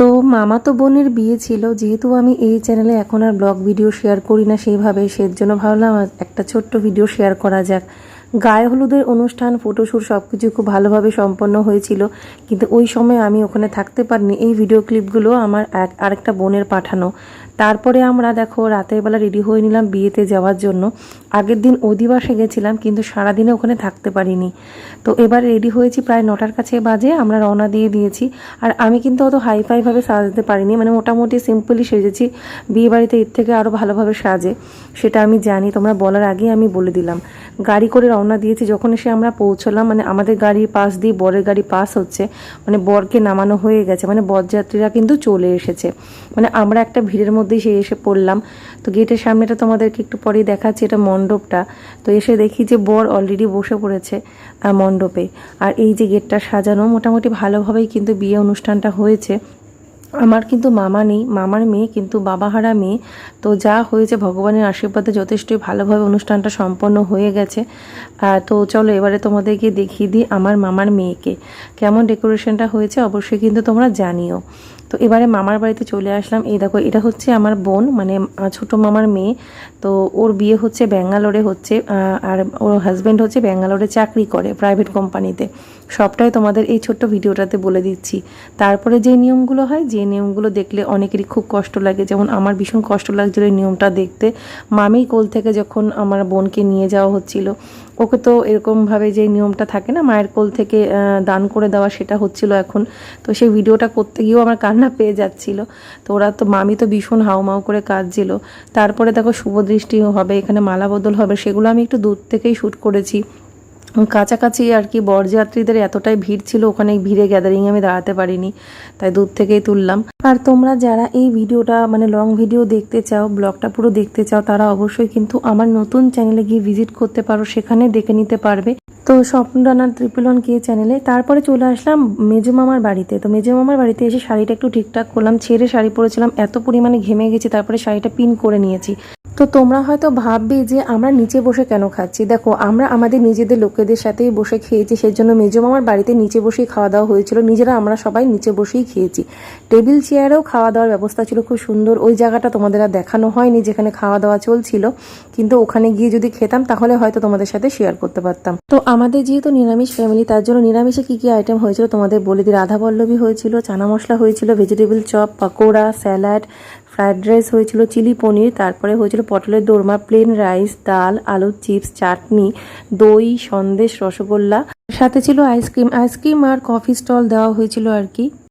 তো মামাতো বোনের বিয়ে ছিল, যেহেতু আমি এই চ্যানেলে এখন আর ব্লগ ভিডিও শেয়ার করি না সেইভাবে, সেজন্য ভাবলাম একটা ছোট্ট ভিডিও শেয়ার করা যাক। গায়ে হলুদের অনুষ্ঠান, ফটোশ্যুট সব কিছু খুব ভালোভাবে সম্পন্ন হয়েছিল, কিন্তু ওই সময় আমি ওখানে থাকতে পারিনি। এই ভিডিও ক্লিপগুলো আমার আরেকটা বোনের পাঠানো। তারপরে আমরা দেখো রাতের বেলা রেডি হয়ে নিলাম বিয়েতে যাওয়ার জন্য। আগের দিন অধিবাসে গেছিলাম, কিন্তু সারাদিনে ওখানে থাকতে পারিনি। তো এবার রেডি হয়েছি, প্রায় 9টার কাছে বাজে, আমরা রওনা দিয়ে দিয়েছি। আর আমি কিন্তু অত হাইফাইভাবে সাজতে পারিনি, মানে মোটামুটি সিম্পলি সেজেছি। বিয়ে বাড়িতে এর থেকে আরও ভালোভাবে সাজে, সেটা আমি জানি, তোমরা বলার আগেই আমি বলে দিলাম। গাড়ি করে রওনা দিয়েছি। যখন এসে আমরা পৌঁছলাম, মানে আমাদের গাড়ির পাশ দিয়ে বরের গাড়ি পাস হচ্ছে, মানে বরকে নামানো হয়ে গেছে, মানে বরযাত্রীরা কিন্তু চলে এসেছে। মানে আমরা একটা ভিড়ের মধ্যেই এসে পড়লাম। তো গেটের সামনেটা তোমাদেরকে একটু পরেই দেখাচ্ছি, এটা মণ্ডপটা। তো এসে দেখি যে বর অলরেডি বসে পড়েছে মণ্ডপে। আর এই যে গেটটা সাজানো, মোটামুটি ভালোভাবেই কিন্তু বিয়ে অনুষ্ঠানটা হয়েছে। আমার কিন্তু মামা নেই, মামার মেয়ে কিন্তু বাবাহারা মেয়ে। তো যা হয়েছে ভগবানের আশীর্বাদে যথেষ্টই ভালোভাবে অনুষ্ঠানটা সম্পন্ন হয়ে গেছে। তো চলো এবারে তোমাদেরকে দেখিয়ে দিই আমার মামার মেয়েকে কেমন ডেকোরেশনটা হয়েছে, অবশ্যই কিন্তু তোমরা জানিও। তো এবারে মামার বাড়িতে চলে আসলাম। এই দেখো, এটা হচ্ছে আমার বোন, মানে ছোট মামার মেয়ে। তো ওর বিয়ে হচ্ছে ব্যাঙ্গালোরে হচ্ছে, আর ওর হাজব্যান্ড হচ্ছে ব্যাঙ্গালোরে চাকরি করে প্রাইভেট কোম্পানিতে। সবটাই তোমাদের এই ছোট্ট ভিডিওটাতে বলে দিচ্ছি। তারপরে যে নিয়মগুলো হয়, যে নিয়মগুলো দেখলে অনেকেরই খুব কষ্ট লাগে, যেমন আমার ভীষণ কষ্ট লাগছিল এই নিয়মটা দেখতে। মামির কোল থেকে যখন আমার বোনকে নিয়ে যাওয়া হচ্ছিল, ওকে তো এরকমভাবে যে নিয়মটা থাকে না মায়ের কোল থেকে দান করে দেওয়া, সেটা হচ্ছিল এখন। তো সেই ভিডিওটা করতে গিয়েও আমার কান্না পেয়ে যাচ্ছিল। তো ওরা তো মামি তো ভীষণ হাউমাউ করে কাঁদছিল। তারপরে দেখো শুভদৃষ্টি হবে, এখানে মালা বদল হবে, সেগুলো আমি একটু দূর থেকেই শ্যুট করেছি। কাছাকাছি আর কি বরযাত্রীদের এতটাই ভিড় ছিল, ওখানে ভিড়ে গ্যাদারিংয়ে আমি দাঁড়াতে পারিনি, তাই দূর থেকেই তুললাম। আর তোমরা যারা এই ভিডিওটা মানে লং ভিডিও দেখতে চাও, ব্লগটা পুরো দেখতে চাও, তারা অবশ্যই কিন্তু আমার নতুন চ্যানেলে গিয়ে ভিজিট করতে পারো, সেখানে দেখে নিতে পারবে। তো স্বপ্নরানার 111K চ্যানেলে। তারপরে চলে আসলাম মেজো মামার বাড়িতে। তো মেজো মামার বাড়িতে এসে শাড়িটা একটু ঠিকঠাক করলাম, ছেড়ে শাড়ি পরেছিলাম, এত পরিমাণে ঘেমে গেছি, তারপরে শাড়িটা পিন করে নিয়েছি। তো তোমরা হয়তো ভাববে যে আমরা নিচে বসে কেন খাচ্ছি। দেখো, আমরা আমাদের নিজেদের লোকেদের সাথেই বসে খেয়েছি, সেজন্য মেজো মামার বাড়িতে নিচে বসেই খাওয়া দাওয়া হয়েছিল। নিজেরা আমরা সবাই নিচে বসেই খেয়েছি। টেবিল চেয়ারেও খাওয়া দাওয়ার ব্যবস্থা ছিল খুব সুন্দর। ওই জায়গাটা তোমাদের আর দেখানো হয়নি যেখানে খাওয়া দাওয়া চলছিল, কিন্তু ওখানে গিয়ে যদি খেতাম তাহলে হয়তো তোমাদের সাথে শেয়ার করতে পারতাম। তো আমাদের যেহেতু নিরামিষ ফ্যামিলি, তার জন্য নিরামিষে কী কী আইটেম হয়েছিল তোমাদের বলে দিই। রাধা পল্লবী হয়েছিল, চানা মশলা হয়েছিল, vegetable chop, pakora, salad, fried rice হয়েছিল, চিলি পনির, তারপরে হয়েছিল পটলের দোরমা, প্লেন রাইস, ডাল, আলুর চিপস, চাটনি, দই, সন্দেশ, রসগোল্লা, সাথে ছিল আইসক্রিম আর কফি স্টল দেওয়া হয়েছিল আর কি।